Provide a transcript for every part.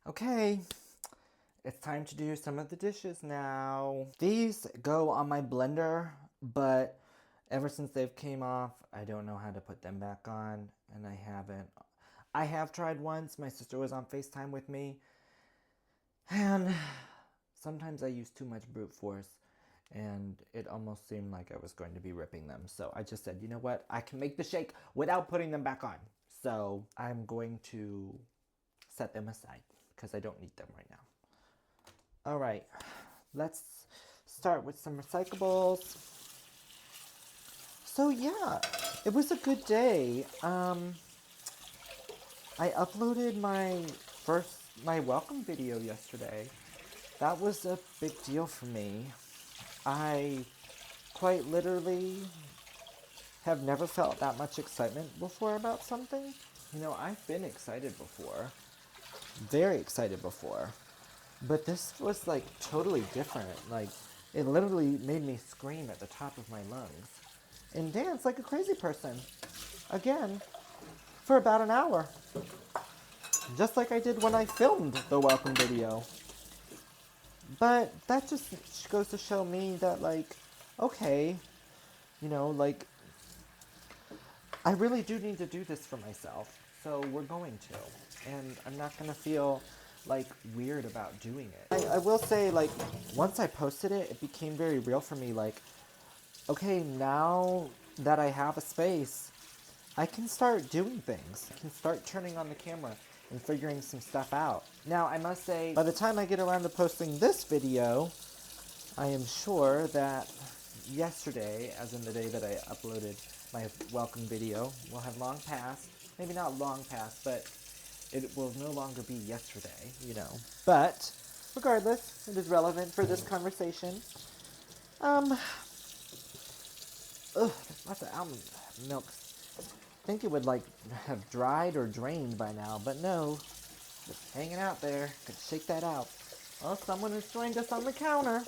Okay, it's time to do some of the dishes now. These go on my blender, but ever since they've came off, I don't know how to put them back on, and I haven't. I have tried once. My sister was on FaceTime with me, and sometimes I use too much brute force, and it almost seemed like I was going to be ripping them. So I just said, you know what? I can make the shake without putting them back on. So I'm going to set them aside because I don't need them right now. All right, let's start with some recyclables. So yeah, it was a good day. I uploaded my welcome video yesterday. That was a big deal for me. I quite literally have never felt that much excitement before about something. You know, I've been excited before, very excited before, but this was like totally different. Like, it literally made me scream at the top of my lungs and dance like a crazy person again for about an hour, just like I did when I filmed the welcome video. But that just goes to show me that, like, okay, you know, like, I really do need to do this for myself. So we're going to. And I'm not going to feel, like, weird about doing it. I will say, like, once I posted it, it became very real for me. Like, okay, now that I have a space, I can start doing things. I can start turning on the camera and figuring some stuff out. Now, I must say, by the time I get around to posting this video, I am sure that yesterday, as in the day that I uploaded my welcome video, will have long passed. Maybe not long past, but it will no longer be yesterday, you know. But, regardless, it is relevant for this conversation. There's lots of almond milk. I think it would, like, have dried or drained by now, but no. Just hanging out there. Could shake that out. Oh, someone has joined us on the counter.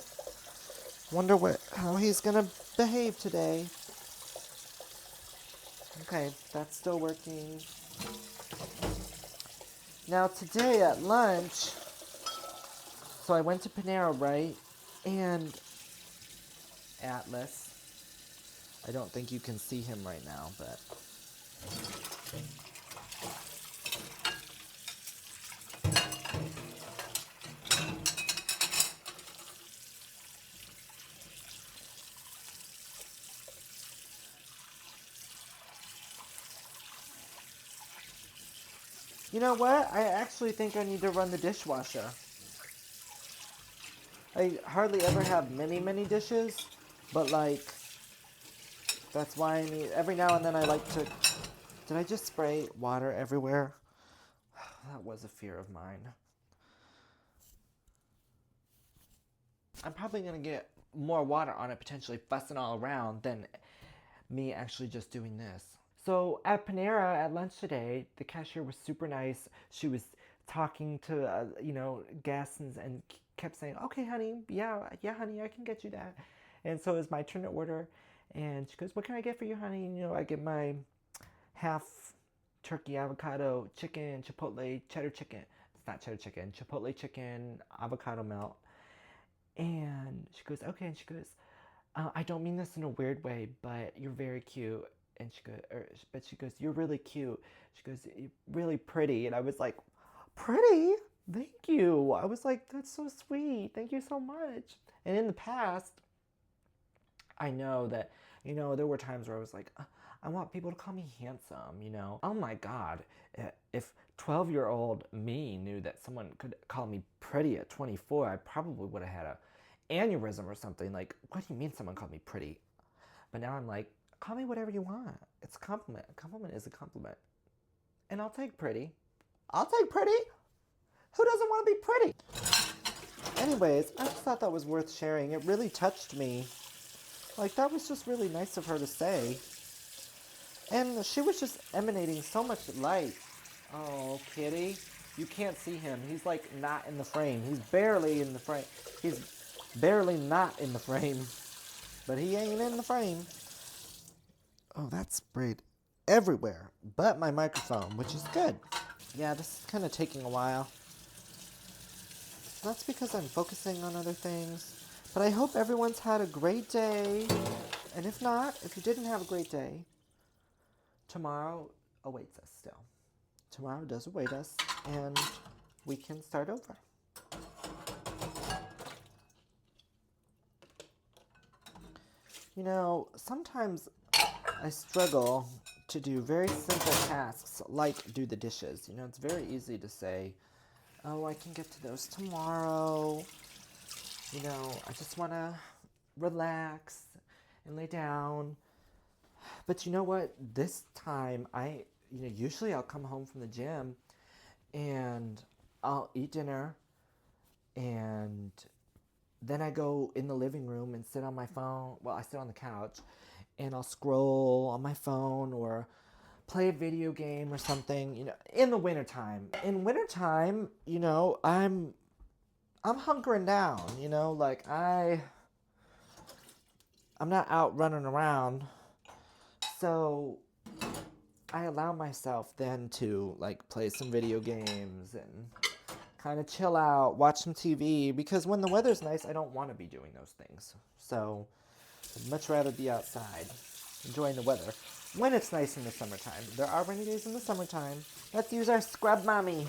Wonder how he's gonna behave today. Okay, that's still working. Now today at lunch, so I went to Panera, right? And Atlas. I don't think you can see him right now, but you know what? I actually think I need to run the dishwasher. I hardly ever have many dishes, but like, that's why I need, every now and then I like to, did I just spray water everywhere? That was a fear of mine. I'm probably gonna get more water on it, potentially fussing all around, than me actually just doing this. So at Panera at lunch today, the cashier was super nice. She was talking to guests and kept saying, "Okay, honey, yeah, honey, I can get you that." And so it's my turn to order, and she goes, "What can I get for you, honey?" And, I get my half turkey avocado chicken chipotle cheddar chicken. It's not cheddar chicken, chipotle chicken avocado melt. And she goes, "Okay," and she goes, "I don't mean this in a weird way, but you're very cute." And she goes, "You're really cute." She goes, "You're really pretty." And I was like, "Pretty? Thank you." I was like, "That's so sweet. Thank you so much." And in the past, I know that, there were times where I was like, I want people to call me handsome, Oh my God. If 12-year-old me knew that someone could call me pretty at 24, I probably would have had a aneurysm or something. Like, what do you mean someone called me pretty? But now I'm like, call me whatever you want. It's a compliment. A compliment is a compliment. And I'll take pretty. I'll take pretty. Who doesn't want to be pretty? Anyways, I just thought that was worth sharing. It really touched me. Like, that was just really nice of her to say. And she was just emanating so much light. Oh, kitty. You can't see him. He's, like, not in the frame. He's barely in the frame. He's barely not in the frame. But he ain't in the frame. Oh, that's sprayed everywhere. But my microphone, which is good. Yeah, this is kind of taking a while. That's because I'm focusing on other things. But I hope everyone's had a great day. And if not, if you didn't have a great day, tomorrow awaits us still. Tomorrow does await us, and we can start over. You know, sometimes I struggle to do very simple tasks like do the dishes. You know, it's very easy to say, oh, I can get to those tomorrow. You know, I just want to relax and lay down. But you know what? This time, usually I'll come home from the gym and I'll eat dinner and then I go in the living room and sit on my phone. Well, I sit on the couch and I'll scroll on my phone or play a video game or something, you know, in the wintertime. In wintertime, you know, I'm hunkering down, you know, like I'm not out running around. So I allow myself then to like play some video games and kind of chill out, watch some TV, because when the weather's nice, I don't want to be doing those things. So I'd much rather be outside, enjoying the weather. When it's nice in the summertime. There are rainy days in the summertime. Let's use our scrub mommy.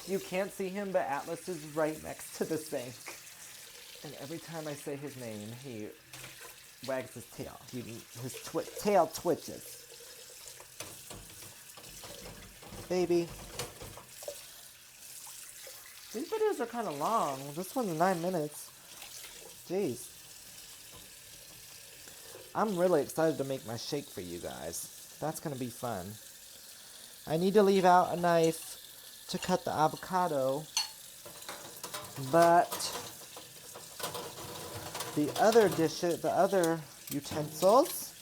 You can't see him, but Atlas is right next to the sink. And every time I say his name, he wags his tail. His tail twitches. Baby. These videos are kind of long. This one's 9 minutes. Jeez. I'm really excited to make my shake for you guys. That's going to be fun. I need to leave out a knife to cut the avocado, but the other utensils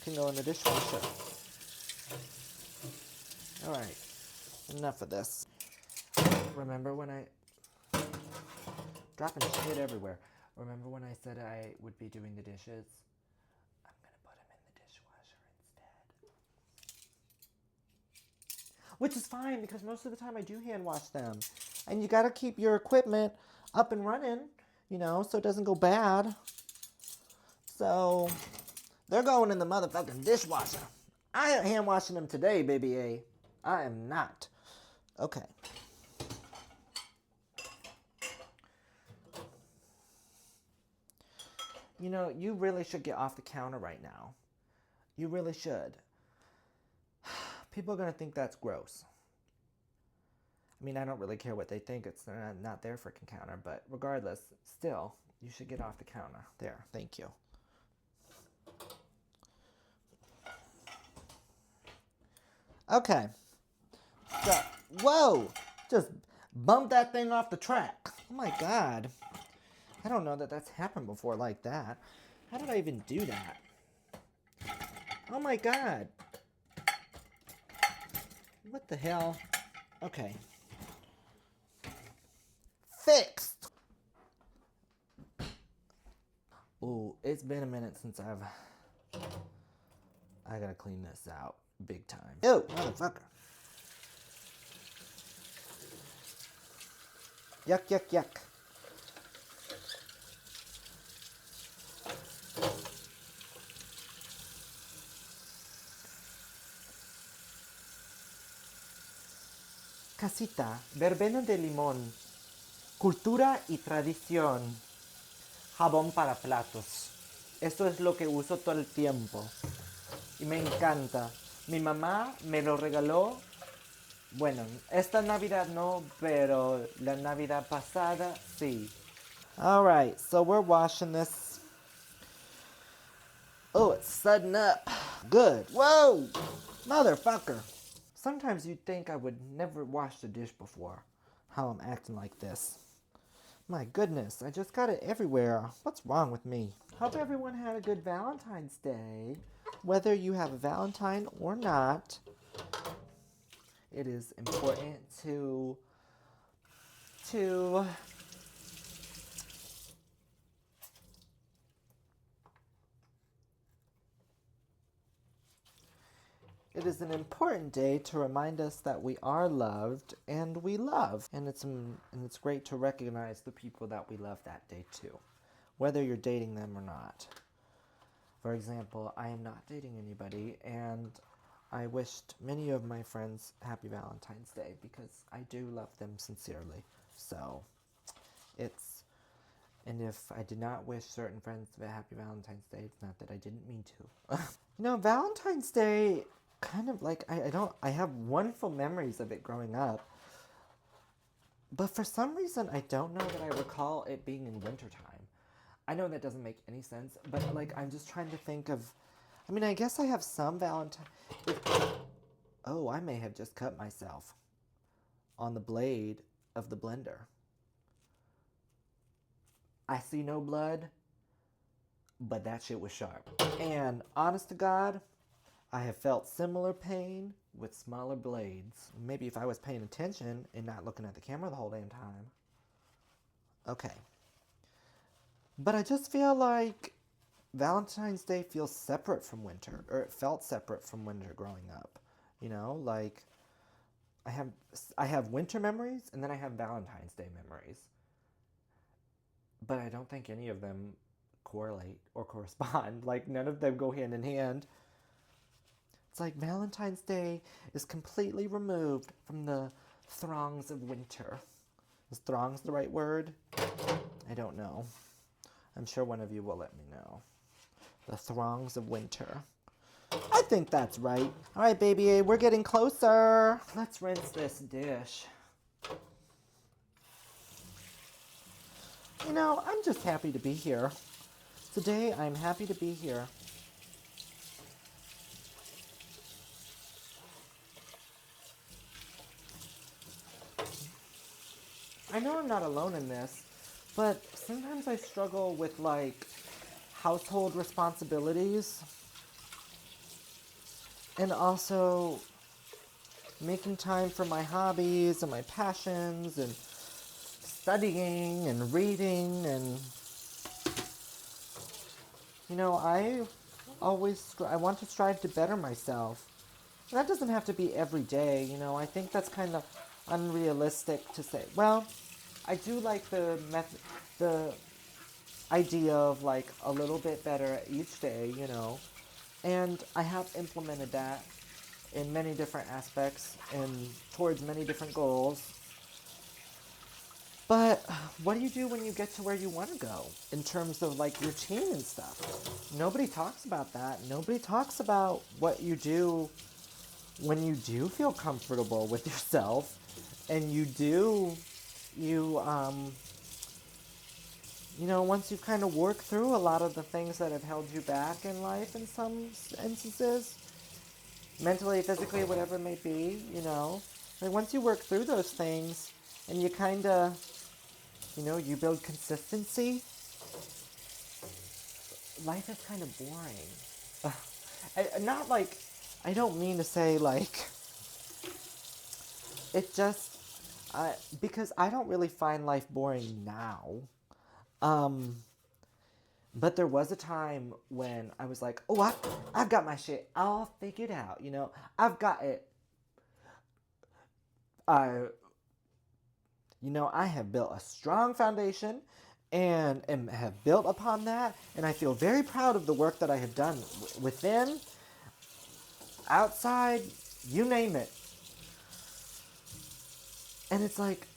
can go in the dishwasher. All right, enough of this. Remember when dropping shit everywhere. Remember when I said I would be doing the dishes? I'm gonna put them in the dishwasher instead. Which is fine because most of the time I do hand wash them. And you gotta keep your equipment up and running, you know, so it doesn't go bad. So they're going in the motherfucking dishwasher. I ain't hand washing them today, baby A. I am not. Okay. You know, you really should get off the counter right now. You really should. People are going to think that's gross. I mean, I don't really care what they think. It's not their freaking counter. But regardless, still, you should get off the counter. There, thank you. Okay. So, whoa! Just bumped that thing off the track. Oh my god. I don't know that that's happened before like that. How did I even do that? Oh my god. What the hell? Okay. Fixed! Ooh, it's been a minute since I gotta clean this out big time. Ew, motherfucker. Yuck, yuck, yuck. Casita, verbena de limón, cultura y tradición, jabón para platos. Esto es lo que uso todo el tiempo y me encanta. Mi mamá me lo regaló, bueno, esta Navidad no, pero la Navidad pasada sí. All right, so we're washing this. Oh, it's sudding up. Good. Whoa, motherfucker. Sometimes you'd think I would never wash the dish before. How I'm acting like this. My goodness, I just got it everywhere. What's wrong with me? Hope everyone had a good Valentine's Day. Whether you have a Valentine or not, it is important to It is an important day to remind us that we are loved and we love. And it's great to recognize the people that we love that day too, whether you're dating them or not. For example, I am not dating anybody, and I wished many of my friends happy Valentine's Day because I do love them sincerely. So, and if I did not wish certain friends a happy Valentine's Day, it's not that I didn't mean to. Valentine's Day, kind of like, I have wonderful memories of it growing up. But for some reason, I don't know that I recall it being in wintertime. I know that doesn't make any sense, but like, I'm just trying to think of, I guess I have some Valentine. Oh, I may have just cut myself on the blade of the blender. I see no blood, but that shit was sharp. And honest to God, I have felt similar pain with smaller blades. Maybe if I was paying attention and not looking at the camera the whole damn time. Okay. But I just feel like Valentine's Day feels separate from winter, or it felt separate from winter growing up. Like I have winter memories and then I have Valentine's Day memories. But I don't think any of them correlate or correspond. Like, none of them go hand in hand. It's like Valentine's Day is completely removed from the throngs of winter. Is throngs the right word? I don't know. I'm sure one of you will let me know. The throngs of winter. I think that's right. All right, baby A, we're getting closer. Let's rinse this dish. I'm just happy to be here. Today, I'm happy to be here. I know I'm not alone in this, but sometimes I struggle with, like, household responsibilities and also making time for my hobbies and my passions and studying and reading and I want to strive to better myself. And that doesn't have to be every day, I think that's kind of unrealistic to say. Well, I do like the idea of like a little bit better each day, and I have implemented that in many different aspects and towards many different goals. But what do you do when you get to where you want to go in terms of like routine and stuff? Nobody talks about that. Nobody talks about what you do when you do feel comfortable with yourself and once you've kind of worked through a lot of the things that have held you back in life in some instances, mentally, physically, whatever it may be, like once you work through those things and you kind of, you build consistency, life is kind of boring. Not like, I don't mean to say like, it just, because I don't really find life boring now. But there was a time when I was like, oh, I've got my shit all figured out, I've got it. I have built a strong foundation and have built upon that, and I feel very proud of the work that I have done within, outside, you name it. And it's like,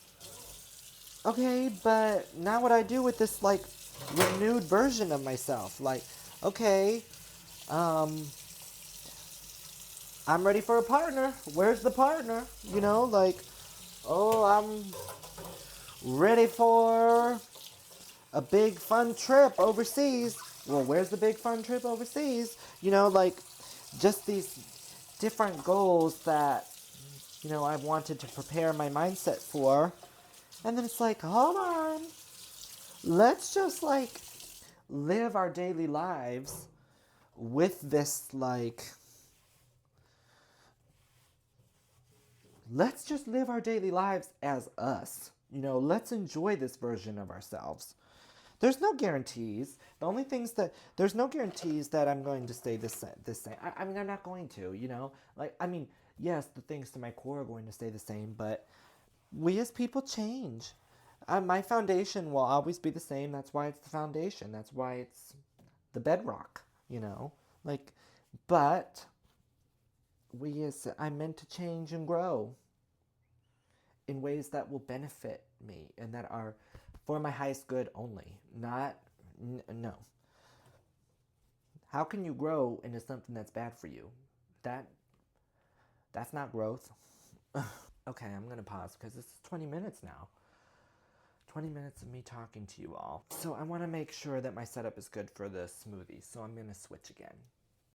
okay, but now what I do with this, like, renewed version of myself? Like, okay, I'm ready for a partner. Where's the partner? Like, oh, I'm ready for a big fun trip overseas. Well, where's the big fun trip overseas? Like, just these different goals that, I've wanted to prepare my mindset for. And then it's like, hold on. Let's just, like, live our daily lives with this, like, let's just live our daily lives as us. Let's enjoy this version of ourselves. There's no guarantees. The only things that there's no guarantees that I'm going to stay the same. I mean, I'm not going to, you know. Like, I mean, yes, the things to my core are going to stay the same, but we as people change. My foundation will always be the same. That's why it's the foundation. That's why it's the bedrock, you know. Like, but I'm meant to change and grow in ways that will benefit me and that are for my highest good only. Not, no. How can you grow into something that's bad for you? That that's not growth. Okay, I'm gonna pause because this is 20 minutes now. 20 minutes of me talking to you all. So I want to make sure that my setup is good for the smoothie. So I'm gonna switch again.